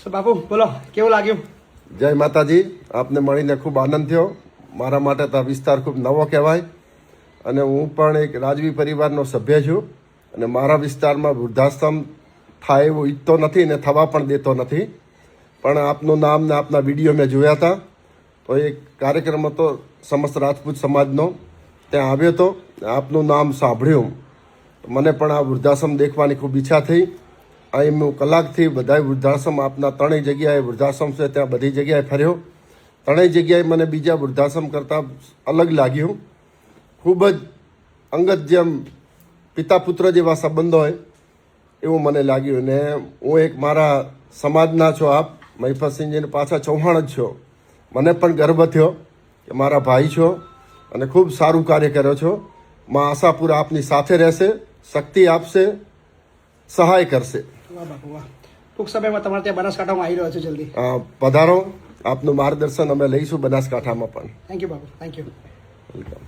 તો બાપુ બોલો કેવું લાગ્યું? જય માતાજી. આપને મળીને ખૂબ આનંદ થયો. મારા માટે તો આ વિસ્તાર ખૂબ નવો કહેવાય અને હું પણ એક રાજવી પરિવારનો સભ્ય છું અને મારા વિસ્તારમાં વૃદ્ધાશ્રમ થાય એવું ઈચ્છતો નથી ને થવા પણ દેતો નથી. પણ આપનું નામ ને આપના વિડીયો મેં જોયા હતા તો એક કાર્યક્રમ હતો સમસ્ત રાજપૂત સમાજનો, ત્યાં આવ્યો હતો, આપનું નામ સાંભળ્યું. મને પણ આ વૃદ્ધાશ્રમ દેખવાની ખૂબ ઈચ્છા થઈ. અહીં હું કલાકથી બધા વૃદ્ધાશ્રમ આપના ત્રણેય જગ્યાએ વૃદ્ધાશ્રમ છે ત્યાં બધી જગ્યાએ ફર્યો. ત્રણેય જગ્યાએ મને બીજા વૃદ્ધાશ્રમ કરતાં અલગ લાગ્યું. ખૂબ જ અંગત જેમ પિતા પુત્ર જેવા સંબંધો હોય એવું મને લાગ્યું. ને હું એક મારા સમાજના છો, આપ મહિપતસિંહજીને પાછા ચૌહાણ જ છો. મને પણ ગર્વ થયો કે મારા ભાઈ છો અને ખૂબ સારું કાર્ય કર્યો છો. માં આશાપુરા આપની સાથે રહેશે, શક્તિ આપશે, સહાય કરશે. વાહ બાપુ વાહ. ટૂંક સમયમાં તમારે ત્યાં બનાસકાંઠામાં આવી રહ્યો છે જલ્દી. પધારો, આપનું માર્ગદર્શન અમે લઈશું બનાસકાંઠામાં પણ. Thank you Bapu, thank you. Welcome.